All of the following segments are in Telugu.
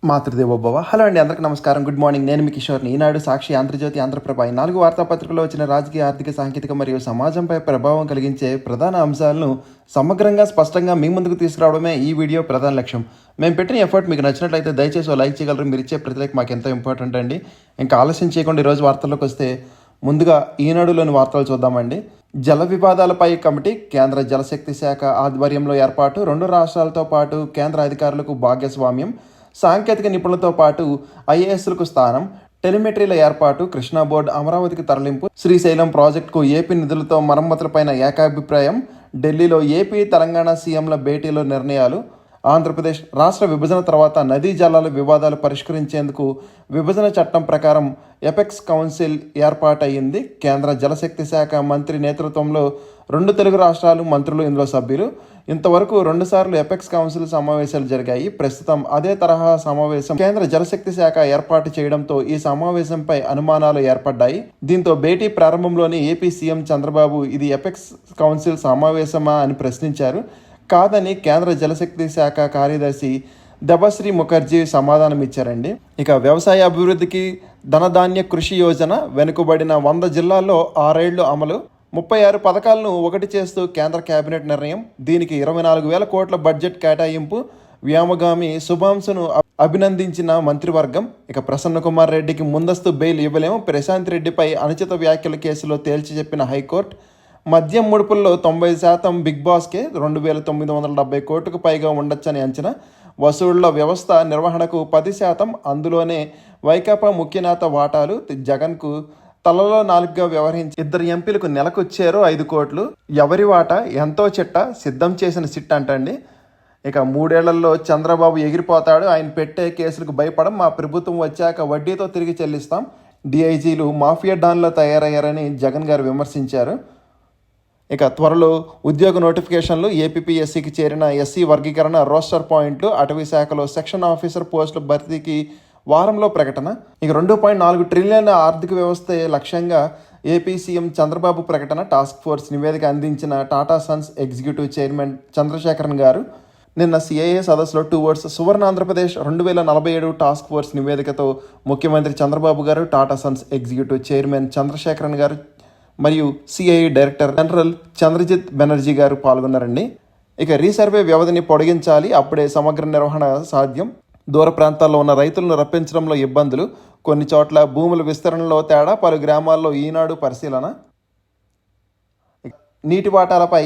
మాతృదేవోభవ. హలో అండి, అందరికీ నమస్కారం. Good morning. నేను మీ కిషోర్ని. ఈనాడు, సాక్షి, ఆంధ్రజ్యోతి, ఆంధ్రప్రభ ఈ 4 వార్తాపత్రికల్లో వచ్చిన రాజకీయ, ఆర్థిక, సాంకేతిక మరియు సమాజంపై ప్రభావం కలిగించే ప్రధాన అంశాలను సమగ్రంగా, స్పష్టంగా మీ ముందుకు తీసుకురావడమే ఈ వీడియో ప్రధాన లక్ష్యం. మేము పెట్టిన ఎఫర్ట్ మీకు నచ్చినట్లయితే దయచేసి లైక్ చేయగలరు. మీరు ఇచ్చే ప్రతి లైక్ మాకు ఎంతో ఇంపార్టెంట్ అండి. ఇంకా ఆలస్యం చేయకుండా ఈరోజు వార్తల్లోకి వస్తే ముందుగా ఈనాడులోని వార్తలు చూద్దామండి. జల వివాదాలపై కమిటీ, కేంద్ర జలశక్తి శాఖ ఆధ్వర్యంలో ఏర్పాటు, 2 రాష్ట్రాలతో పాటు కేంద్ర అధికారులకు భాగస్వామ్యం, సాంకేతిక నిపుణులతో పాటు ఐఏఎస్లకు స్థానం, టెలిమెట్రీల ఏర్పాటు, కృష్ణా బోర్డు అమరావతికి తరలింపు, శ్రీశైలం ప్రాజెక్టుకు ఏపీ నిధులతో మరమ్మతులపైన ఏకాభిప్రాయం, ఢిల్లీలో ఏపీ తెలంగాణ సీఎంల భేటీలో నిర్ణయాలు, ఆంధ్రప్రదేశ్ రాష్ట్ర విభజన తర్వాత నదీ జలాల వివాదాలు పరిష్కరించేందుకు విభజన చట్టం ప్రకారం ఎపెక్స్ కౌన్సిల్ ఏర్పాటయ్యింది. కేంద్ర జలశక్తి శాఖ మంత్రి నేతృత్వంలో 2 తెలుగు రాష్ట్రాలు మంత్రులు ఇందులో సభ్యులు. ఇంతవరకు 2 సార్లు ఎపెక్స్ కౌన్సిల్ సమావేశాలు జరిగాయి. ప్రస్తుతం అదే తరహా సమావేశం కేంద్ర జలశక్తి శాఖ ఏర్పాటు చేయడంతో ఈ సమావేశంపై అనుమానాలు ఏర్పడ్డాయి. దీంతో భేటీ ప్రారంభంలోనే ఏపీ సీఎం చంద్రబాబు ఇది ఎపెక్స్ కౌన్సిల్ సమావేశమా అని ప్రశ్నించారు. కాదని కేంద్ర జలశక్తి శాఖ కార్యదర్శి దెబశ్రీ ముఖర్జీ సమాధానం ఇచ్చారండి. ఇక వ్యవసాయ అభివృద్ధికి ధనధాన్య కృషి యోజన వెనుకబడిన 100 జిల్లాల్లో 6 ఏళ్లు అమలు, 36 పథకాలను ఒకటి చేస్తూ కేంద్ర కేబినెట్ నిర్ణయం. దీనికి 24,000 కోట్ల బడ్జెట్ కేటాయింపు. వ్యోమగామి శుభాంశను అభినందించిన మంత్రివర్గం. ఇక ప్రసన్న కుమార్ రెడ్డికి ముందస్తు బెయిల్ ఇవ్వలేము, ప్రశాంత్ రెడ్డిపై అనుచిత వ్యాఖ్యల కేసులో తేల్చి చెప్పిన హైకోర్టు. మద్యం ముడుపుల్లో 90% బిగ్ బాస్కే, 2,970 కోట్లకు పైగా ఉండొచ్చని అంచనా. వసూళ్ల వ్యవస్థ నిర్వహణకు 10%, అందులోనే వైకాపా ముఖ్యనేత వాటాలు. జగన్కు తలలో 4గా వ్యవహరించి 2 ఎంపీలకు నెలకు చేరో 5 కోట్లు. ఎవరి వాటా ఎంతో చిట్ట సిద్ధం చేసిన సిట్ అంటండి. ఇక 3 ఏళ్లలో చంద్రబాబు ఎగిరిపోతాడు, ఆయన పెట్టే కేసులకు భయపడం, మా ప్రభుత్వం వచ్చాక వడ్డీతో తిరిగి చెల్లిస్తాం. డిఐజీలు మాఫియా డాన్లో తయారయ్యారని జగన్ గారు విమర్శించారు. ఇక త్వరలో ఉద్యోగ నోటిఫికేషన్లు, ఏపీపీఎస్సీకి చేరిన ఎస్సీ వర్గీకరణ, రోస్టర్ పాయింట్లు, అటవీ శాఖలో సెక్షన్ ఆఫీసర్ పోస్టుల భర్తీకి వారంలో ప్రకటన. ఇక 2.4 ట్రిలియన్ల ఆర్థిక వ్యవస్థే లక్ష్యంగా ఏపీ సీఎం చంద్రబాబు ప్రకటన. టాస్క్ ఫోర్స్ నివేదిక అందించిన Tata Sons executive chairman Chandrasekaran గారు నిన్న సిఐఏ సదస్సులో టువర్డ్స్ సువర్ణ ఆంధ్రప్రదేశ్ 2047 టాస్క్ ఫోర్స్ నివేదికతో ముఖ్యమంత్రి చంద్రబాబు గారు, Tata Sons executive chairman Chandrasekaran గారు మరియు CIA director general Chandrajit Banerjee గారు పాల్గొన్నారండి. ఇక రీసర్వే వ్యవధిని పొడిగించాలి, అప్పుడే సమగ్ర నిర్వహణ సాధ్యం. దూర ప్రాంతాల్లో ఉన్న రైతులను రప్పించడంలో ఇబ్బందులు, కొన్ని చోట్ల భూముల విస్తరణలో తేడా, పలు గ్రామాల్లో ఈనాడు పరిశీలన. నీటి వాటాలపై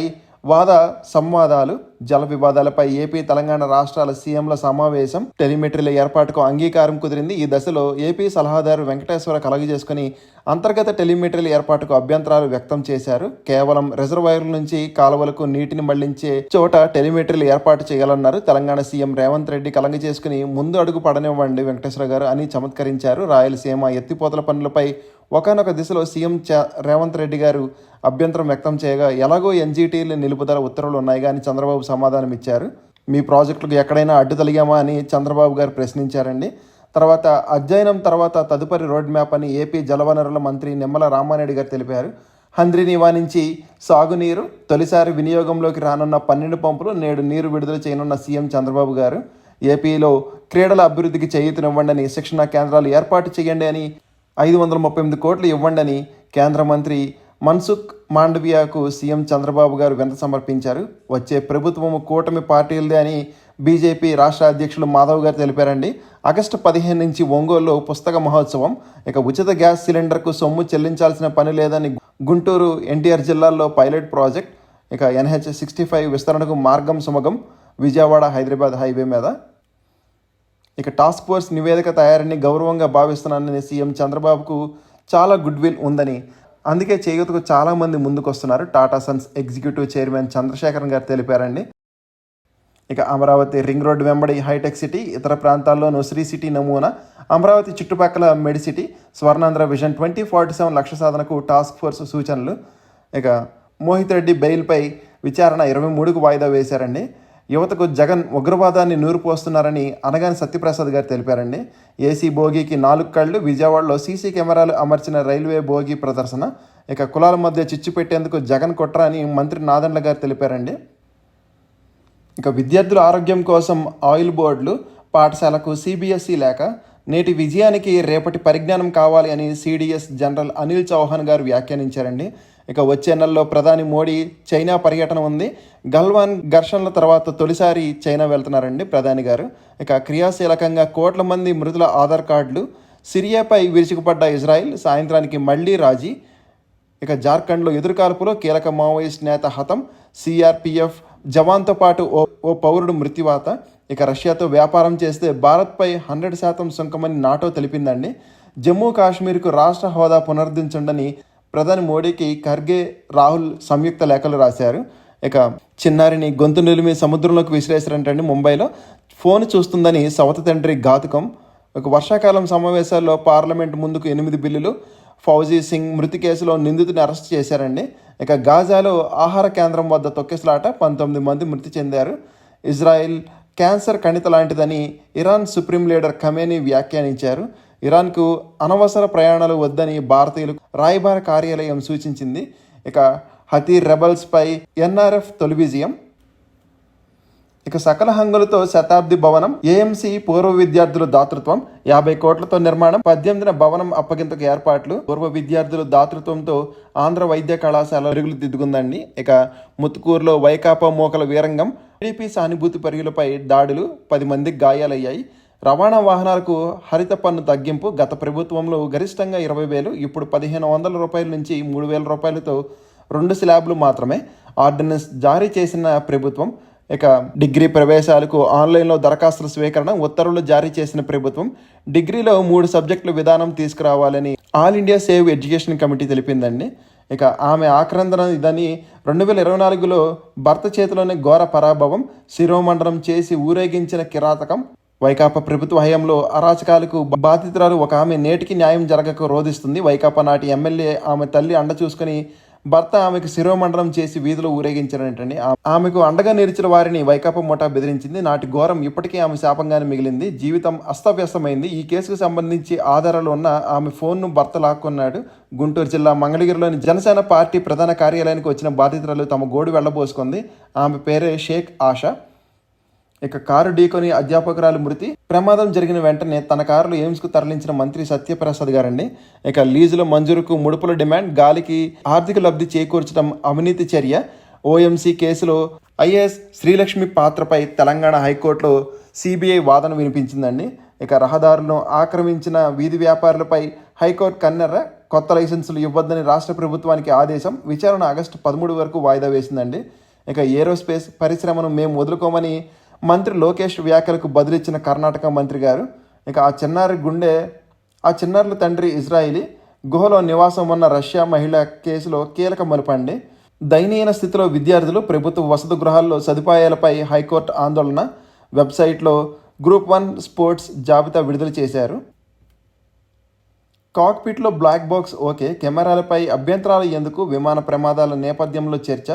వాద సంవాదాలు, జల వివాదాలపై ఏపీ తెలంగాణ రాష్ట్రాల సీఎంల సమావేశం, టెలిమెట్రీల ఏర్పాటుకు అంగీకారం కుదిరింది. ఈ దశలో ఏపీ సలహాదారు వెంకటేశ్వర కలగజేసుకుని అంతర్గత టెలిమెట్రీల ఏర్పాటుకు అభ్యంతరాలు వ్యక్తం చేశారు. కేవలం రిజర్వాయర్ల నుంచి కాలువలకు నీటిని మళ్లించే చోట టెలిమెట్రీలు ఏర్పాటు చేయాలన్నారు. తెలంగాణ సీఎం రేవంత్ రెడ్డి కలగజేసుకుని ముందు అడుగు పడనివ్వండి వెంకటేశ్వర గారు అని చమత్కరించారు. రాయలసీమ ఎత్తిపోతల పనులపై ఒకనొక దిశలో సీఎం రేవంత్ రెడ్డి గారు అభ్యంతరం వ్యక్తం చేయగా, ఎలాగో ఎన్జీటీల నిలుపుదల ఉత్తర్వులు ఉన్నాయి కానీ చంద్రబాబు సమాధానం ఇచ్చారు. మీ ప్రాజెక్టులకు ఎక్కడైనా అడ్డు తొలగామా అని చంద్రబాబు గారు ప్రశ్నించారండి. తర్వాత అధ్యయనం తర్వాత తదుపరి రోడ్ మ్యాప్ అని ఏపీ జలవనరుల మంత్రి నిమ్మల రామారెడ్డి గారు తెలిపారు. హంద్రీనీవా నుంచి సాగునీరు తొలిసారి వినియోగంలోకి రానున్న 12 పంపులు నేడు నీరు విడుదల చేయనున్న సీఎం చంద్రబాబు గారు. ఏపీలో క్రీడల అభివృద్ధికి చేయూతనివ్వండి, శిక్షణా కేంద్రాలు ఏర్పాటు చేయండి అని 538 కోట్లు ఇవ్వండి అని కేంద్ర మంత్రి మన్సుఖ్ మాండవియాకు సీఎం చంద్రబాబు గారు వినతి సమర్పించారు. వచ్చే ప్రభుత్వము కూటమి పార్టీలదే అని బీజేపీ రాష్ట్ర అధ్యక్షులు మాధవ్ గారు తెలిపారండి. ఆగస్టు 15 నుంచి ఒంగోలులో పుస్తక మహోత్సవం. ఇక ఉచిత గ్యాస్ సిలిండర్కు సొమ్ము చెల్లించాల్సిన పని లేదని గుంటూరు, ఎన్టీఆర్ జిల్లాల్లో పైలట్ ప్రాజెక్ట్. ఇక NH-65 విస్తరణకు మార్గం సుమగం, విజయవాడ హైదరాబాద్ హైవే మీద. ఇక టాస్క్ ఫోర్స్ నివేదిక తయారీని గౌరవంగా భావిస్తున్నానని సీఎం చంద్రబాబుకు చాలా గుడ్ విల్ ఉందని, అందుకే చేయూతకు చాలామంది ముందుకు వస్తున్నారు Tata Sons executive chairman Chandrasekaran గారు తెలిపారండి. ఇక అమరావతి రింగ్ రోడ్డు వెంబడి హైటెక్ సిటీ, ఇతర ప్రాంతాల్లోనూ శ్రీ సిటీ నమూనా, అమరావతి చుట్టుపక్కల మెడిసిటీ, స్వర్ణాంధ్ర విజన్ 2047 లక్ష్య సాధనకు టాస్క్ ఫోర్స్ సూచనలు. ఇక మోహిత్ రెడ్డి బెయిల్పై విచారణ 23కు వాయిదా వేశారండి. యువతకు జగన్ ఉగ్రవాదాన్ని నూరుపోస్తున్నారని అనగాని సత్యప్రసాద్ గారు తెలిపారండి. ఏసీ బోగీకి 4 కళ్ళు, విజయవాడలో సీసీ కెమెరాలు అమర్చిన రైల్వే బోగీ ప్రదర్శన. ఇక కులాల మధ్య చిచ్చు పెట్టేందుకు జగన్ కుట్ర అని మంత్రి నాదెండ్ల గారు తెలిపారండి. ఇక విద్యార్థుల ఆరోగ్యం కోసం ఆయిల్ బోర్డులు, పాఠశాలకు సిబిఎస్ఈ లేక నేటి విజయానికి రేపటి పరిజ్ఞానం కావాలి అని సిడిఎస్ జనరల్ అనిల్ చౌహాన్ గారు వ్యాఖ్యానించారండి. ఇక వచ్చే నెలలో ప్రధాని మోడీ చైనా పర్యటన ఉంది. గల్వాన్ ఘర్షణల తర్వాత తొలిసారి చైనా వెళ్తున్నారండి ప్రధాని గారు. ఇక క్రియాశీలకంగా కోట్ల మంది మృతుల ఆధార్ కార్డులు, సిరియాపై విరుచుకుపడ్డ ఇజ్రాయిల్, సాయంత్రానికి మళ్లీ రాజీ. ఇక జార్ఖండ్లో ఎదురుకాల్పులో కీలక మావోయిస్ట్ నేత హతం, సిఆర్పిఎఫ్ జవాన్తో పాటు ఓ పౌరుడు మృత్యువాత. ఇక రష్యాతో వ్యాపారం చేస్తే భారత్పై 100% సుంకమని నాటో తెలిపిందండి. జమ్మూ కాశ్మీర్కు రాష్ట్ర హోదా పునరుద్ధరించండని ప్రధాని మోడీకి ఖర్గే, రాహుల్ సంయుక్త లేఖలు రాశారు. ఇక చిన్నారిని గొంతు నిలిమి సముద్రంలోకి విసిరేశారంటండి ముంబైలో. ఫోన్ చూస్తుందని సవతి తండ్రి ఘాతుకం. ఒక వర్షాకాలం సమావేశాల్లో పార్లమెంట్ ముందుకు 8 బిల్లులు. ఫౌజీ సింగ్ మృతి కేసులో నిందితుని అరెస్ట్ చేశారండి. ఇక గాజాలో ఆహార కేంద్రం వద్ద తొక్కిసలాట, 19 మంది మృతి చెందారు. ఇజ్రాయిల్ క్యాన్సర్ కణిత లాంటిదని ఇరాన్ సుప్రీం లీడర్ ఖమేనీ వ్యాఖ్యానించారు. ఇరాన్కు అనవసర ప్రయాణాలు వద్దని భారతీయులు రాయబార కార్యాలయం సూచించింది. ఇక హతీ రెబల్స్పై ఎన్ఆర్ఎఫ్ తొలి విజయం. ఇక సకల హంగులతో శతాబ్ది భవనం, ఏఎంసీ పూర్వ విద్యార్థుల దాతృత్వం, 50 కోట్లతో నిర్మాణం, 18న భవనం అప్పగింతకు ఏర్పాట్లు. పూర్వ విద్యార్థుల దాతృత్వంతో ఆంధ్ర వైద్య కళాశాల మెరుగులు దిద్దుకుందండి. ఇక ముత్తుకూరులో వైకాపా మోకల వీరంగం, టీడీపీ సానుభూతి పరుగులపై దాడులు, 10 మందికి గాయాలయ్యాయి. రవాణా వాహనాలకు హరిత పన్ను తగ్గింపు. గత ప్రభుత్వంలో గరిష్టంగా 20,000, ఇప్పుడు 1,500 రూపాయల నుంచి 3,000 రూపాయలతో 2 స్లాబ్లు మాత్రమే ఆర్డినెన్స్ జారీ చేసిన ప్రభుత్వం. ఇక డిగ్రీ ప్రవేశాలకు ఆన్లైన్లో దరఖాస్తుల స్వీకరణ ఉత్తర్వులు జారీ చేసిన ప్రభుత్వం. డిగ్రీలో 3 సబ్జెక్టుల విధానం తీసుకురావాలని all India save education committee తెలిపిందండి. ఇక ఆమె ఆక్రందన ఇదని 2024లో భర్త చేతిలోనే ఘోర పరాభవం, శిరోమండనం చేసి ఊరేగించిన కిరాతకం. వైకాపా ప్రభుత్వ హయాంలో అరాచకాలకు బాధితురాలు ఒక ఆమె నేటికి న్యాయం జరగక రోధిస్తుంది. వైకాపా నాటి ఎమ్మెల్యే ఆమె తల్లి అండ చూసుకుని భర్త ఆమెకు శిరోమండనం చేసి వీధిలో ఊరేగించారంటండి. ఆమెకు అండగా నిలిచిన వారిని వైకాపా ముఠా బెదిరించింది. నాటి ఘోరం ఇప్పటికీ ఆమె శాపంగానే మిగిలింది. జీవితం అస్తవ్యస్తమైంది. ఈ కేసుకు సంబంధించి ఆధారాలు ఉన్న ఆమె ఫోన్ను భర్త లాక్కున్నాడు. గుంటూరు జిల్లా మంగళగిరిలోని జనసేన పార్టీ ప్రధాన కార్యాలయానికి వచ్చిన బాధితురాలు తమ గోడు వెళ్లబోసుకుంది. ఆమె పేరే షేక్ ఆషా. ఇక కారు ఢీకొని అధ్యాపకురాలు మృతి. ప్రమాదం జరిగిన వెంటనే తన కారులో ఎయిమ్స్కు తరలించిన మంత్రి సత్యప్రసాద్ గారండి. ఇక లీజుల మంజూరుకు ముడుపుల డిమాండ్, గాలికి ఆర్థిక లబ్ధి చేకూర్చడం అవినీతి చర్య. ఓఎంసీ కేసులో ఐఏఎస్ శ్రీలక్ష్మి పాత్రపై తెలంగాణ హైకోర్టులో సిబిఐ వాదన వినిపించిందండి. ఇక రహదారులను ఆక్రమించిన వీధి వ్యాపారులపై హైకోర్టు కన్నెర్ర, కొత్త లైసెన్సులు ఇవ్వద్దని రాష్ట్ర ప్రభుత్వానికి ఆదేశం. విచారణ ఆగస్టు 13 వరకు వాయిదా వేసిందండి. ఇక ఏరోస్పేస్ పరిశ్రమను మేము వదులుకోమని మంత్రి లోకేష్ వ్యాఖ్యలకు బదులిచ్చిన కర్ణాటక మంత్రి గారు. ఇక ఆ చిన్నారుల తండ్రి ఇజ్రాయిలీ, గుహలో నివాసం ఉన్న రష్యా మహిళ కేసులో కీలక మలుపండి. దయనీయ స్థితిలో విద్యార్థులు, ప్రభుత్వ వసతి గృహాల్లో సదుపాయాలపై హైకోర్టు ఆందోళన. వెబ్సైట్లో గ్రూప్ 1 స్పోర్ట్స్ జాబితా విడుదల చేశారు. కాక్పిట్లో బ్లాక్ బాక్స్ ఓకే, కెమెరాలపై అభ్యంతరాలు ఎందుకు? విమాన ప్రమాదాల నేపథ్యంలో చర్చ.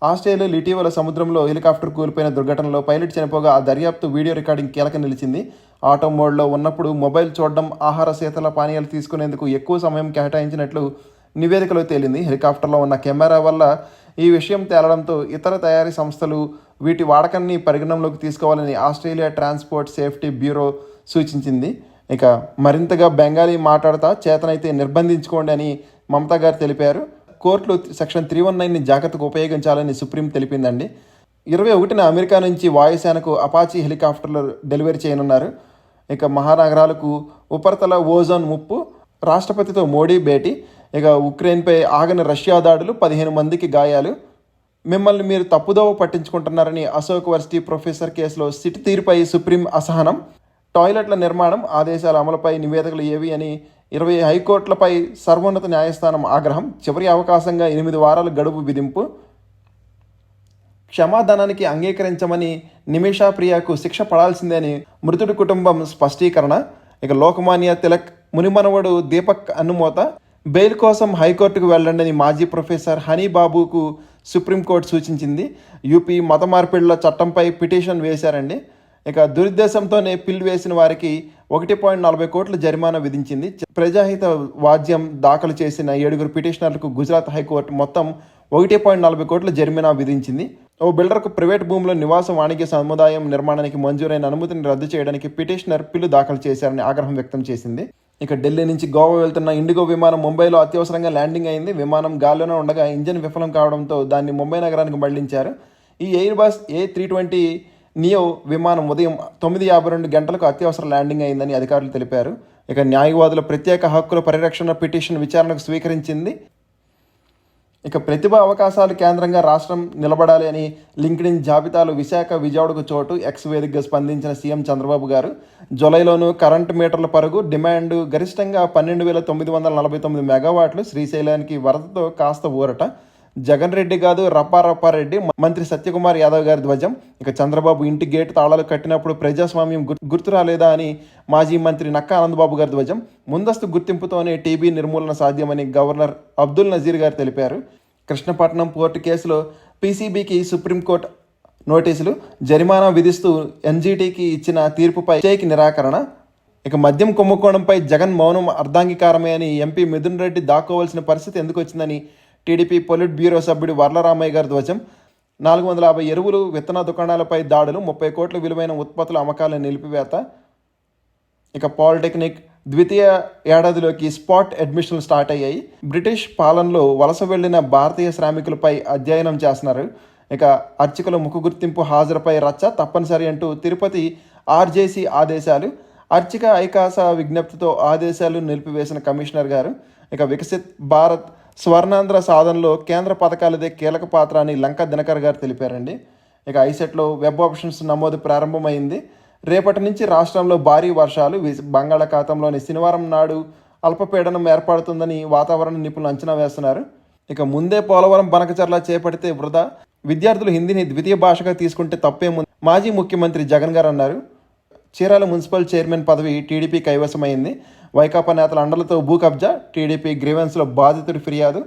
ఆస్ట్రేలియాలో ఇటీవల సముద్రంలో హెలికాప్టర్ కూలిపోయిన దుర్ఘటనలో పైలట్ చనిపోగా ఆ దర్యాప్తు వీడియో రికార్డింగ్ కీలక నిలిచింది. ఆటో మోడ్లో ఉన్నప్పుడు మొబైల్ చూడడం, ఆహార శీతల పానీయాలు తీసుకునేందుకు ఎక్కువ సమయం కేటాయించినట్లు నివేదికలో తేలింది. హెలికాప్టర్లో ఉన్న కెమెరా వల్ల ఈ విషయం తేలడంతో ఇతర తయారీ సంస్థలు వీటి వాడకాన్ని పరిగణనలోకి తీసుకోవాలని ఆస్ట్రేలియా ట్రాన్స్పోర్ట్ సేఫ్టీ బ్యూరో సూచించింది. ఇక మరింతగా బెంగాలీ మాట్లాడతా చేతనైతే నిర్బంధించుకోండి అని మమతా గారు తెలిపారు. కోర్టులో సెక్షన్ 319ని జాగ్రత్తగా ఉపయోగించాలని సుప్రీం తెలిపిందండి. 21న అమెరికా నుంచి వాయుసేనకు అపాచీ హెలికాప్టర్లు డెలివరీ చేయనున్నారు. ఇక మహానగరాలకు ఉపరితల ఓజోన్ ముప్పు. రాష్ట్రపతితో మోడీ భేటీ. ఇక ఉక్రెయిన్పై ఆగని రష్యా దాడులు, 15 మందికి గాయాలు. మిమ్మల్ని మీరు తప్పుదోవ పట్టించుకుంటున్నారని అశోక్ వర్సిటీ ప్రొఫెసర్ కేసులో సిట్ తీరుపై సుప్రీం అసహనం. టాయిలెట్ల నిర్మాణం ఆదేశాల అమలుపై నివేదికలు ఏవి అని 20 హైకోర్టులపై సర్వోన్నత న్యాయస్థానం ఆగ్రహం. చివరి అవకాశంగా 8 వారాల గడువు విధింపు. క్షమాదానానికి అంగీకరించమని నిమిషా ప్రియాకు శిక్ష పడాల్సిందే అని మృతుడి కుటుంబం స్పష్టీకరణ. ఇక లోకమాన్య తిలక్ మునిమనవడు దీపక్ అన్నుమోత. బెయిల్ కోసం హైకోర్టుకు వెళ్ళండి మాజీ ప్రొఫెసర్ హనీబాబుకు సుప్రీంకోర్టు సూచించింది. యూపీ మత మార్పిడుల చట్టంపై పిటిషన్ వేశారండి. ఇక దురుద్దేశంతోనే పిల్ వేసిన వారికి 1.40 కోట్ల జరిమానా విధించింది. ప్రజాహిత వాద్యం దాఖలు చేసిన 7 పిటిషనర్లకు గుజరాత్ హైకోర్టు మొత్తం 1.40 కోట్ల జరిమానా విధించింది. ఓ బిల్డర్కు ప్రైవేట్ భూమిలో నివాస వాణిజ్య సముదాయం నిర్మాణానికి మంజూరైన అనుమతిని రద్దు చేయడానికి పిటిషనర్ పిల్లు దాఖలు చేశారని ఆగ్రహం వ్యక్తం చేసింది. ఇక ఢిల్లీ నుంచి గోవా వెళ్తున్న ఇండిగో విమానం ముంబైలో అత్యవసరంగా ల్యాండింగ్ అయింది. విమానం గాల్లోనే ఉండగా ఇంజిన్ విఫలం కావడంతో దాన్ని ముంబై నగరానికి మళ్లించారు. ఈ ఎయిర్బస్ A320 నియో విమానం ఉదయం 9:52 గంటలకు అత్యవసర ల్యాండింగ్ అయిందని అధికారులు తెలిపారు. ఇక న్యాయవాదుల ప్రత్యేక హక్కుల పరిరక్షణ పిటిషన్ విచారణకు స్వీకరించింది. ఇక ప్రతిభ అవకాశాలు కేంద్రంగా రాష్ట్రం నిలబడాలి అని లింక్డ్ఇన్ జాబితాలో విశాఖ విజయవాడకు చోటు ఎక్స్ వేదికగా స్పందించిన సీఎం చంద్రబాబు గారు జూలైలోనూ కరెంటు మీటర్ల పరుగు డిమాండ్ గరిష్టంగా 12,949 మెగావాట్లు. శ్రీశైలానికి వరదతో కాస్త ఊరట. జగన్ రెడ్డి కాదు రప్పారెడ్డి మంత్రి సత్యకుమార్ యాదవ్ గారి ధ్వజం. ఇక చంద్రబాబు ఇంటి గేటు తాళాలు కట్టినప్పుడు ప్రజాస్వామ్యం గుర్తు రాలేదా అని మాజీ మంత్రి నక్కా ఆనందబాబు గారి ధ్వజం. ముందస్తు గుర్తింపుతోనే టీబీ నిర్మూలన సాధ్యమని గవర్నర్ అబ్దుల్ నజీర్ గారు తెలిపారు. కృష్ణపట్నం పోర్టు కేసులో పీసీబీకి సుప్రీంకోర్టు నోటీసులు, జరిమానా విధిస్తూ ఎన్జీటీకి ఇచ్చిన తీర్పుపై చేకి నిరాకరణ. ఇక మద్యం కుంభకోణంపై జగన్ మౌనం అర్ధాంగీకారమే అని ఎంపీ మిథున్ రెడ్డి దాక్కోవాల్సిన పరిస్థితి ఎందుకు వచ్చిందని టీడీపీ పొలిట్ బ్యూరో సభ్యుడు వర్లరామయ్య గారి ధ్వజం. 450 ఎరువులు విత్తన దుకాణాలపై దాడులు, 30 కోట్ల విలువైన ఉత్పత్తుల అమ్మకాలను నిలిపివేత. ఇక పాలిటెక్నిక్ ద్వితీయ ఏడాదిలోకి స్పాట్ అడ్మిషన్లు స్టార్ట్ అయ్యాయి. బ్రిటిష్ పాలనలో వలస వెళ్లిన భారతీయ శ్రామికులపై అధ్యయనం చేస్తున్నారు. ఇక అర్చకుల ముఖ గుర్తింపు హాజరుపై రచ్చ తప్పనిసరి అంటూ తిరుపతి ఆర్జేసీ ఆదేశాలు. అర్చక ఐకాస విజ్ఞప్తితో ఆదేశాలు నిలిపివేసిన కమిషనర్ గారు. ఇక వికసిత్ భారత్ స్వర్ణాంధ్ర సాధనలో కేంద్ర పథకాలదే కీలక పాత్ర అని లంకా దినకర్ గారు తెలిపారండి. ఇక ఐసెట్లో వెబ్ ఆప్షన్స్ నమోదు ప్రారంభమైంది. రేపటి నుంచి రాష్ట్రంలో భారీ వర్షాలు. బంగాళాఖాతంలోని శనివారం నాడు అల్పపీడనం ఏర్పడుతుందని వాతావరణ నిపుణులు అంచనా వేస్తున్నారు. ఇక ముందే పోలవరం బనకచర్ల చేపడితే వృధా. విద్యార్థులు హిందీని ద్వితీయ భాషగా తీసుకుంటే తప్పేముంది మాజీ ముఖ్యమంత్రి జగన్ గారు అన్నారు. చీరాల మున్సిపల్ చైర్మన్ పదవి టీడీపీ కైవసమైంది. వైకాపా నేతల అండలతో భూ కబ్జా, టీడీపీ గ్రీవెన్స్లో బాధితుడి ఫిర్యాదు.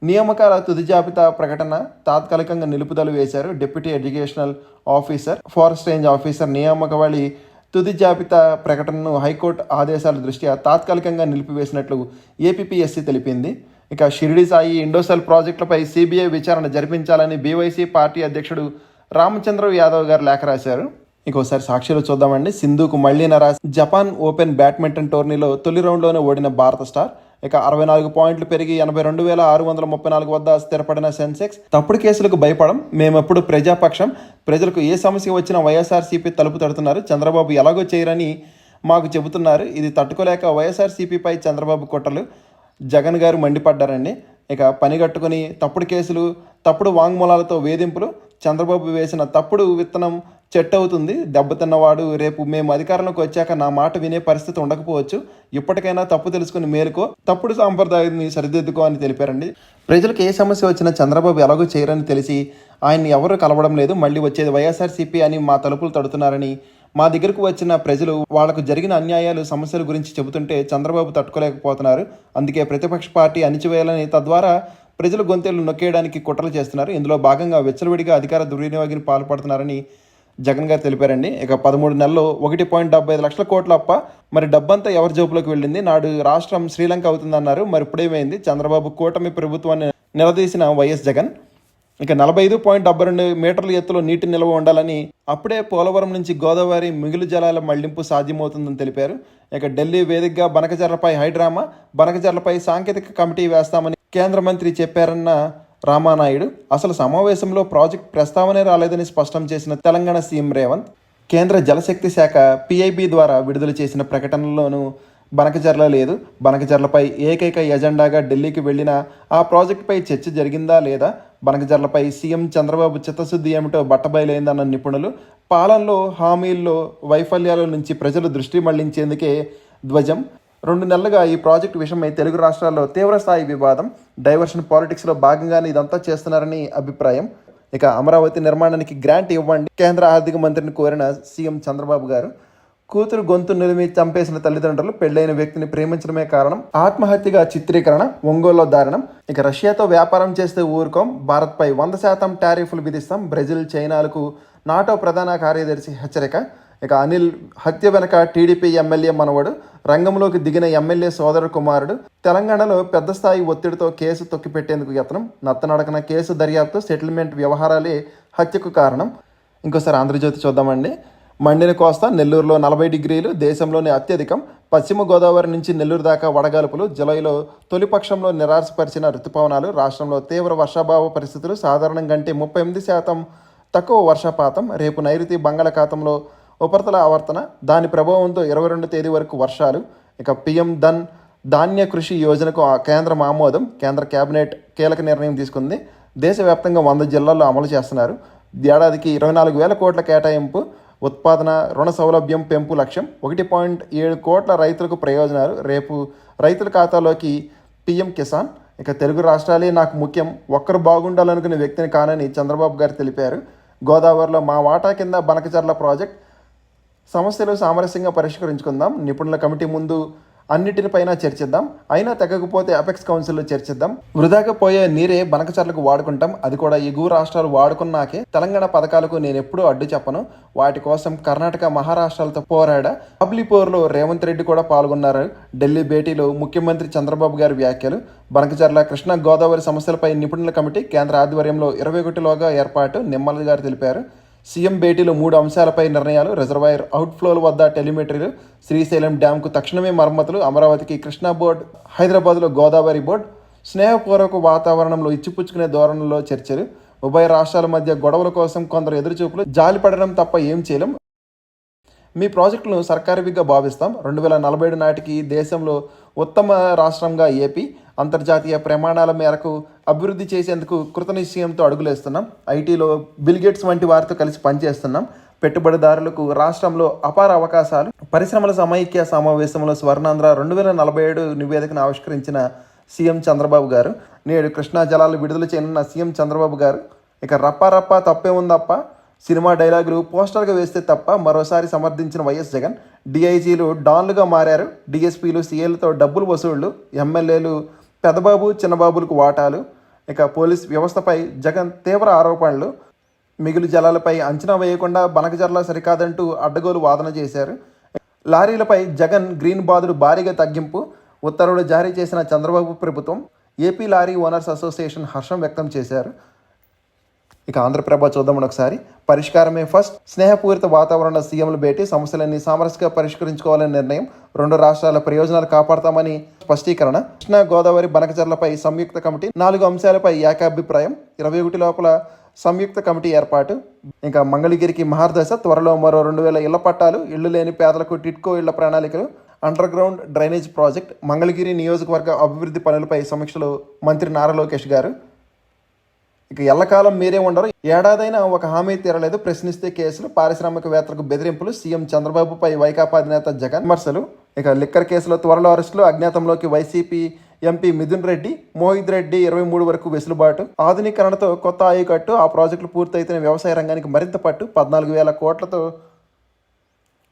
నియామకాల తుది జాబితా ప్రకటన తాత్కాలికంగా నిలుపుదల వేశారు. Deputy educational officer, forest range officer నియామకావళి తుది జాబితా ప్రకటనను హైకోర్టు ఆదేశాల దృష్ట్యా తాత్కాలికంగా నిలిపివేసినట్లు ఏపీపీఎస్సీ తెలిపింది. ఇక షిరిడి సాయి ఇండోసెల్ ప్రాజెక్టులపై సిబిఐ విచారణ జరిపించాలని బీవైసీ పార్టీ అధ్యక్షుడు రామచంద్ర యాదవ్ గారు లేఖ రాశారు. ఇంకోసారి సాక్షిలో చూద్దామండి. సింధుకు మళ్లీ నరాజ్. జపాన్ ఓపెన్ బ్యాడ్మింటన్ టోర్నీలో తొలి రౌండ్లోనే ఓడిన భారత స్టార్. ఇక 64 పాయింట్లు పెరిగి 82,634 వద్ద స్థిరపడిన సెన్సెక్స్. తప్పుడు కేసులకు భయపడం, మేమెప్పుడు ప్రజాపక్షం, ప్రజలకు ఏ సమస్య వచ్చినా వైఎస్ఆర్సీపీ తలుపు తడుతున్నారు, చంద్రబాబు ఎలాగో చేయరని మాకు చెబుతున్నారు. ఇది తట్టుకోలేక వైఎస్ఆర్సీపీపై చంద్రబాబు కుట్రలు. జగన్ గారు మండిపడ్డారండి. ఇక పనిగట్టుకుని తప్పుడు కేసులు, తప్పుడు వాంగ్మూలాలతో వేధింపులు. చంద్రబాబు వేసిన తప్పుడు విత్తనం చెట్టు అవుతుంది. దెబ్బతిన్నవాడు రేపు మేము అధికారంలోకి వచ్చాక నా మాట వినే పరిస్థితి ఉండకపోవచ్చు. ఇప్పటికైనా తప్పు తెలుసుకుని మేలుకో, తప్పుడు సాంప్రదాయాన్ని సరిదిద్దుకో అని తెలిపారండి. ప్రజలకు ఏ సమస్య వచ్చినా చంద్రబాబు ఎలాగో చేయరని తెలిసి ఆయన్ని ఎవరూ కలవడం లేదు. మళ్ళీ వచ్చేది వైఎస్ఆర్సీపీ అని మా తలుపులు తడుతున్నారని, మా దగ్గరకు వచ్చిన ప్రజలు వాళ్లకు జరిగిన అన్యాయాలు, సమస్యల గురించి చెబుతుంటే చంద్రబాబు తట్టుకోలేకపోతున్నారు. అందుకే ప్రతిపక్ష పార్టీ అణిచివేయాలని, తద్వారా ప్రజల గొంతేళ్లు నొక్కేయడానికి కుట్రలు చేస్తున్నారు. ఇందులో భాగంగా విచ్చలవిడిగా అధికార దుర్వినియోగానికి పాల్పడుతున్నారని జగన్ గారు తెలిపారండి. ఇక 13 నెలల్లో 1.75 లక్షల కోట్ల అప్ప. మరి డబ్బంతా ఎవరి జోబులోకి వెళ్ళింది? నాడు రాష్ట్రం శ్రీలంక అవుతుందన్నారు, మరి ఇప్పుడేమైంది? చంద్రబాబు కూటమి ప్రభుత్వాన్ని నిలదీసిన వైఎస్ జగన్. ఇక 45.72 మీటర్ల ఎత్తులో నీటి నిల్వ ఉండాలని, అప్పుడే పోలవరం నుంచి గోదావరి మిగులు జలాల మళ్లింపు సాధ్యమవుతుందని తెలిపారు. ఇక ఢిల్లీ వేదికగా బనకచర్లపై హైడ్రామా, బనకచర్లపై సాంకేతిక కమిటీ వేస్తామని కేంద్ర మంత్రి చెప్పారన్న రామానాయుడు. అసలు సమావేశంలో ప్రాజెక్ట్ ప్రస్తావనే రాలేదని స్పష్టం చేసిన తెలంగాణ సీఎం రేవంత్. కేంద్ర జలశక్తి శాఖ పిఐబి ద్వారా విడుదల చేసిన ప్రకటనలోనూ బనకచర్ల లేదు. బనకచర్లపై ఏకైక ఎజెండాగా ఢిల్లీకి వెళ్లిన ఆ ప్రాజెక్టుపై చర్చ జరిగిందా లేదా? బనకచర్లపై సీఎం చంద్రబాబు చిత్తశుద్ధి ఏమిటో బట్టబయలైందన్న నిపుణులు. పాలనలో హామీల్లో వైఫల్యాల నుంచి ప్రజలు దృష్టి మళ్లించేందుకే ధ్వజం. 2 నెలలుగా ఈ ప్రాజెక్టు విషయమై తెలుగు రాష్ట్రాల్లో తీవ్రస్థాయి వివాదం. డైవర్షన్ పాలిటిక్స్లో భాగంగానే ఇదంతా చేస్తున్నారని అభిప్రాయం. ఇక అమరావతి నిర్మాణానికి గ్రాంట్ ఇవ్వండి కేంద్ర ఆర్థిక మంత్రిని కోరిన సీఎం చంద్రబాబు గారు. కూతురు గొంతు నిలిమి చంపేసిన తల్లిదండ్రులు పెళ్లైన వ్యక్తిని ప్రేమించడమే కారణం, ఆత్మహత్యగా చిత్రీకరణ, ఒంగోలులో దారుణం. ఇక రష్యాతో వ్యాపారం చేస్తే ఊరుకోం, భారత్పై 100% టారిఫ్లు విధిస్తాం. బ్రెజిల్, చైనాలకు నాటో ప్రధాన కార్యదర్శి హెచ్చరిక. ఇక అనిల్ హత్య వెనక టీడీపీ ఎమ్మెల్యే మనవడు, రంగంలోకి దిగిన ఎమ్మెల్యే సోదరు కుమారుడు, తెలంగాణలో పెద్ద స్థాయి ఒత్తిడితో కేసు తొక్కిపెట్టేందుకు యత్నం, నత్తనడకన కేసు దర్యాప్తు, సెటిల్మెంట్ వ్యవహారాలే హత్యకు కారణం. ఇంకోసారి ఆంధ్రజ్యోతి చూద్దామండి. మండిన కోస్తా, నెల్లూరులో 40 డిగ్రీలు, దేశంలోనే అత్యధికం. పశ్చిమ గోదావరి నుంచి నెల్లూరు దాకా వడగాల్పులు. జులైలో తొలిపక్షంలో నిరాశపరిచిన రుతుపవనాలు. రాష్ట్రంలో తీవ్ర వర్షాభావ పరిస్థితులు. సాధారణం కంటే 38% తక్కువ వర్షపాతం. రేపు నైరుతి బంగాళాఖాతంలో ఉపరితల ఆవర్తన, దాని ప్రభావంతో 22 తేదీ వరకు వర్షాలు. ఇక పీఎం ధాన్య కృషి యోజనకు కేంద్రం ఆమోదం. కేంద్ర కేబినెట్ కీలక నిర్ణయం తీసుకుంది. దేశవ్యాప్తంగా 100 జిల్లాల్లో అమలు చేస్తున్నారు. ఏడాదికి 24,000 కోట్ల కేటాయింపు. ఉత్పాదన, రుణ సౌలభ్యం పెంపు లక్ష్యం. 1.7 కోట్ల రైతులకు ప్రయోజనాలు. రేపు రైతుల ఖాతాలోకి పీఎం కిసాన్. ఇక తెలుగు రాష్ట్రాలే నాకు ముఖ్యం, ఒక్కరు బాగుండాలనుకునే వ్యక్తిని కానని చంద్రబాబు గారు తెలిపారు. గోదావరిలో మా వాటా కింద బనకచర్ల ప్రాజెక్ట్ సమస్యలు సామరస్యంగా పరిష్కరించుకుందాం. నిపుణుల కమిటీ ముందు అన్నిటిపైన చర్చిద్దాం. అయినా తగ్గకపోతే అపెక్స్ కౌన్సిల్లో చర్చిద్దాం. వృధాగా పోయే నీరే బనకచర్లకు వాడుకుంటాం, అది కూడా ఎగువ రాష్ట్రాలు వాడుకున్నాకే. తెలంగాణ పథకాలకు నేను ఎప్పుడూ అడ్డు చెప్పను. వాటి కోసం కర్ణాటక, మహారాష్ట్రాలతో పోరాడా. అబ్లిపోర్లో రేవంత్ రెడ్డి కూడా పాల్గొన్నారు. ఢిల్లీ భేటీలో ముఖ్యమంత్రి చంద్రబాబు గారి వ్యాఖ్యలు. బనకచర్ల, కృష్ణా గోదావరి సమస్యలపై నిపుణుల కమిటీ కేంద్ర ఆధ్వర్యంలో 21లోగా ఏర్పాటు, నిమ్మల గారు తెలిపారు. సీఎం భేటీలో 3 అంశాలపై నిర్ణయాలు. రిజర్వాయర్ అవుట్ఫ్లోల వద్ద టెలిమెట్రీలు, శ్రీశైలం డ్యాంకు తక్షణమే మరమ్మతులు, అమరావతికి కృష్ణా బోర్డు, హైదరాబాద్లో గోదావరి బోర్డు, స్నేహపూర్వక వాతావరణంలో ఇచ్చిపుచ్చుకునే ధోరణిలో చర్చలు. ఉభయ రాష్ట్రాల మధ్య గొడవల కోసం కొందరు ఎదురుచూపులు, జాలిపడడం తప్ప ఏం చేయలేం. మీ ప్రాజెక్టులను సర్కారీవిగా భావిస్తాం. 2047 నాటికి దేశంలో ఉత్తమ రాష్ట్రంగా ఏపీ అంతర్జాతీయ ప్రమాణాల మేరకు అభివృద్ధి చేసేందుకు కృతనిశ్చయంతో అడుగులేస్తున్నాం. ఐటీలో బిల్గేట్స్ వంటి వారితో కలిసి పనిచేస్తున్నాం. పెట్టుబడిదారులకు రాష్ట్రంలో అపార అవకాశాలు. పరిశ్రమల సమైక్య సమావేశంలో స్వర్ణాంధ్ర 2047 నివేదికను ఆవిష్కరించిన సీఎం చంద్రబాబు గారు. నేడు కృష్ణా జలాలు విడుదల చేయనున్న సీఎం చంద్రబాబు గారు. ఇక రప్ప తప్పే ఉందప్ప, సినిమా డైలాగులు పోస్టర్గా వేస్తే తప్ప మరోసారి సమర్థించిన వైఎస్ జగన్. డిఐజీలు డాన్లుగా మారారు. డిఎస్పీలు సీఏలతో డబ్బులు వసూళ్లు. ఎమ్మెల్యేలు పెద్దబాబు చిన్నబాబులకు వాటాలు. ఇక పోలీస్ వ్యవస్థపై జగన్ తీవ్ర ఆరోపణలు. మిగులు జలాలపై అంచనా వేయకుండా బనకచర్ల సరికాదంటూ అడ్డగోలు వాదన చేశారు. లారీలపై జగన్ గ్రీన్ బాదుడు భారీగా తగ్గింపు. ఉత్తర్వులు జారీ చేసిన చంద్రబాబు ప్రభుత్వం. ఏపీ లారీ ఓనర్స్ అసోసియేషన్ హర్షం వ్యక్తం చేశారు. ఇక ఆంధ్రప్రభ చూద్దామని ఒకసారి. పరిష్కారమే ఫస్ట్, స్నేహపూరిత వాతావరణ సీఎంల భేటీ. సమస్యలన్నీ సామరస్యంగా పరిష్కరించుకోవాలని నిర్ణయం. 2 రాష్ట్రాల ప్రయోజనాలు కాపాడతామని స్పష్టీకరణ. కృష్ణా గోదావరి బనకచర్లపై సంయుక్త కమిటీ. 4 అంశాలపై ఏకాభిప్రాయం. 21 లోపల సంయుక్త కమిటీ ఏర్పాటు. ఇంకా మంగళగిరికి మహర్దశ. త్వరలో మరో 2,000 ఇళ్ల పట్టాలు. ఇళ్లు లేని పేదలకు టిట్కో ఇళ్ల ప్రణాళికలు. Under ground drainage project. Mangalagiri నియోజకవర్గ అభివృద్ధి పనులపై సమీక్షలో మంత్రి నారా లోకేష్ గారు. ఇక ఎల్లకాలం మీరే ఉండరు, ఏడాదైనా ఒక హామీ తీరలేదు, ప్రశ్నిస్తే కేసులు, పారిశ్రామికవేత్తలకు బెదిరింపులు. సీఎం చంద్రబాబుపై వైకాపా అధినేత జగన్ విమర్శలు. ఇక లిక్కర్ కేసులో త్వరలో అరెస్టులు. అజ్ఞాతంలోకి వైసీపీ ఎంపీ మిథున్ రెడ్డి, మోహిత్ రెడ్డి 23 వరకు వెసులుబాటు. ఆధునీకరణతో కొత్త ఆయకట్టు. ఆ ప్రాజెక్టులు పూర్తయితేనే వ్యవసాయ రంగానికి మరింత పట్టు. 14,000 కోట్లతో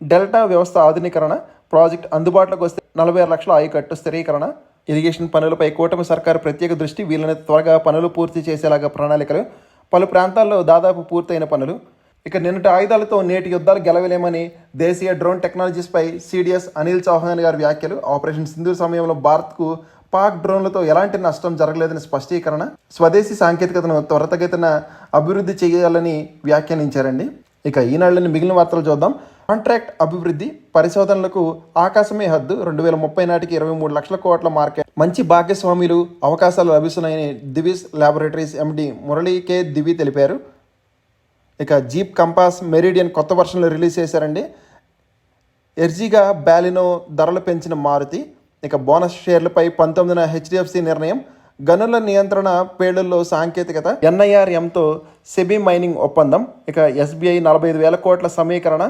డెల్టా వ్యవస్థ ఆధునీకరణ. ప్రాజెక్టు అందుబాటులోకి వస్తే 46 లక్షల ఆయకట్టు స్థిరీకరణ. ఇరిగేషన్ పనులపై కూటమి సర్కారు ప్రత్యేక దృష్టి. వీళ్ళని త్వరగా పనులు పూర్తి చేసేలాగా ప్రణాళికలు. పలు ప్రాంతాల్లో దాదాపు పూర్తయిన పనులు. ఇక నిన్నటి ఆయుధాలతో నేటి యుద్ధాలు గెలవలేమని దేశీయ డ్రోన్ టెక్నాలజీస్పై సిడిఎస్ అనిల్ చౌహాన్ గారి వ్యాఖ్యలు. ఆపరేషన్ సింధూర్ సమయంలో భారత్కు పాక్ డ్రోన్లతో ఎలాంటి నష్టం జరగలేదని స్పష్టీకరణ. స్వదేశీ సాంకేతికతను త్వరితగతిన అభివృద్ధి చేయాలని వ్యాఖ్యానించారండి. ఇక ఈనాళ్ళని మిగిలిన వార్తలు చూద్దాం. కాంట్రాక్ట్ అభివృద్ధి, పరిశోధనలకు ఆకాశమే హద్దు. 2030 నాటికి 23 లక్షల కోట్ల మార్కెట్. మంచి భాగస్వాములు, అవకాశాలు లభిస్తున్నాయని దివిస్ ల్యాబొరేటరీస్ ఎండి మురళీ కే దివి తెలిపారు. ఇక జీప్ కంపాస్ మెరిడియన్ కొత్త వర్షన్లు రిలీజ్ చేశారండి. ఎర్జిగా బాలినో ధరలు పెంచిన మారుతి. ఇక బోనస్ షేర్లపై 19న హెచ్డిఎఫ్సి నిర్ణయం. గనుల నియంత్రణ, పేలుల్లో సాంకేతికత. ఎన్ఐఆర్ఎంతో సెబీ మైనింగ్ ఒప్పందం. ఇక ఎస్బీఐ 45,000 కోట్ల సమీకరణ.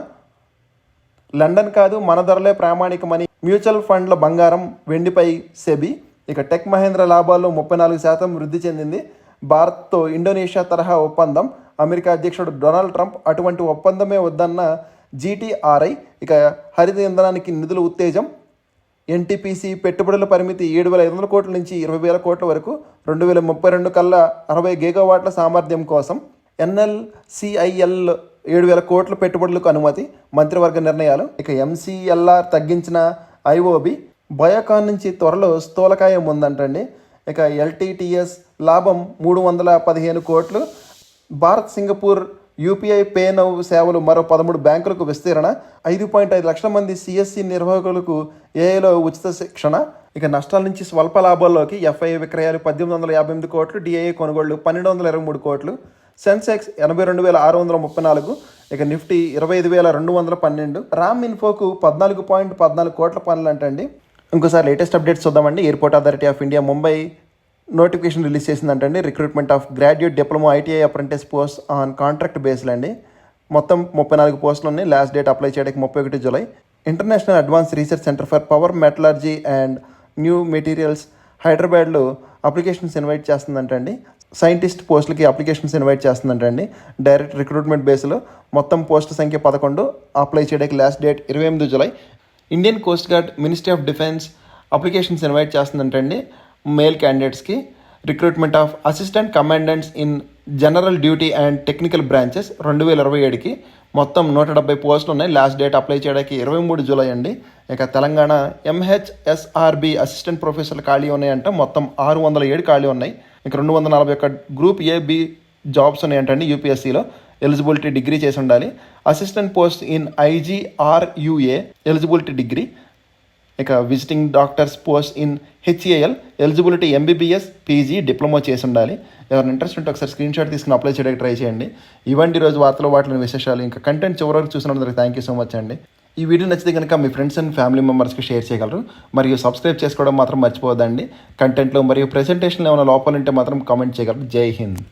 లండన్ కాదు మన ధరలే ప్రామాణికమని మ్యూచువల్ ఫండ్ల బంగారం, వెండిపై సెబీ. ఇక టెక్ మహేంద్ర లాభాల్లో 34% వృద్ధి చెందింది. భారత్తో ఇండోనేషియా తరహా ఒప్పందం. అమెరికా అధ్యక్షుడు డొనాల్డ్ ట్రంప్ అటువంటి ఒప్పందమే వద్దన్న జీటీఆర్ఐ. ఇక హరిత ఇంధనానికి నిధుల ఉత్తేజం. ఎన్టీపీసీ పెట్టుబడుల పరిమితి 7,500 కోట్ల నుంచి 20,000 కోట్ల వరకు. 2032 కల్లా 60 గిగావాట్ల సామర్థ్యం కోసం. ఎన్ఎల్సిఐఎల్ 7,000 కోట్ల పెట్టుబడులకు అనుమతి, మంత్రివర్గ నిర్ణయాలు. ఇక ఎంసీఎల్ఆర్ తగ్గించిన ఐఓబి, బయోకాన్ నుంచి త్వరలో స్థూలకాయం ఉందంటండి. ఇక ఎల్టీటీఎస్ లాభం 315 కోట్లు. Bharat Singapore UPI pay now సేవలు మరో 13 బ్యాంకులకు విస్తరణ. 5.5 లక్షల మంది సిఎస్సి నిర్వాహకులకు ఏఐలో ఉచిత శిక్షణ. ఇక నష్టాల నుంచి స్వల్ప లాభాల్లోకి ఎఫ్ఐఐ విక్రయాలు 1858 కోట్లు, డిఐఏ కొనుగోళ్లు 1223 కోట్లు. సెన్సెక్స్ 82,634. ఇక నిఫ్టీ 25,212. రామ్ ఇన్ఫోకు 14.14 కోట్ల పనులు అంటండి. ఇంకోసారి లేటెస్ట్ అప్డేట్స్ చూద్దామండి. Airport authority of India Mumbai notification release చేసిందంటండి. Recruitment of graduate diploma ITI apprentice post on contract బేస్లో అండి. మొత్తం 34 పోస్టులు ఉన్నాయి. లాస్ట్ డేట్ అప్లై చేయడానికి 31 July. International advance research centre for power metallurgy and new materials హైదరాబాద్లో అప్లికేషన్స్ ఇన్వైట్ చేస్తుందంటండి. సైంటిస్ట్ పోస్టులకి అప్లికేషన్స్ ఇన్వైట్ చేస్తుందంటండి. డైరెక్ట్ రిక్రూట్మెంట్ బేస్లో మొత్తం పోస్టుల సంఖ్య 11. అప్లై చేయడానికి last date 28 July. Indian coast guard ministry of defence applications invite చేస్తుందంటండి మేల్ క్యాండిడేట్స్కి. Recruitment of assistant commandants in general duty and technical branches 2027కి మొత్తం 170 పోస్టులు ఉన్నాయి. లాస్ట్ డేట్ అప్లై చేయడానికి 23 జూలై అండి. ఇక తెలంగాణ ఎంహెచ్ఎస్ఆర్బి అసిస్టెంట్ ప్రొఫెసర్లు ఖాళీ ఉన్నాయంట. మొత్తం 607 ఖాళీ ఉన్నాయి. ఇక 241 గ్రూప్ ఏబి జాబ్స్ ఉన్నాయంటండి. యూపీఎస్సీలో ఎలిజిబిలిటీ డిగ్రీ చేసి ఉండాలి. Assistant post in IGRUA eligibility degree. ఇక visiting doctors post in HAL eligibility MBBS PG diploma చేసి ఉండాలి. ఎవరైనా ఇంట్రెస్ట్ ఉంటే ఒకసారి స్క్రీన్ షాట్ తీసుకుని అప్లై చేయడానికి ట్రై చేయండి. ఇవంటి రోజు వార్తలు వాటిని విశేషాలు. ఇంకా కంటెంట్ చివరికి చూసినందుకు థ్యాంక్ యూ సో మచ్ అండి. ఈ వీడియో నచ్చితే కనుక మీ ఫ్రెండ్స్ అండ్ ఫ్యామిలీ మెంబర్స్కి షేర్ చేయగలరు. మరియు సబ్స్క్రైబ్ చేసుకోవడం మాత్రం మర్చిపోవద్దండి. కంటెంట్లో మరియు ప్రెజెంటేషన్లో ఏమైనా లోపాలు ఉంటే మాత్రం కామెంట్ చేయగలరు. జై హింద్.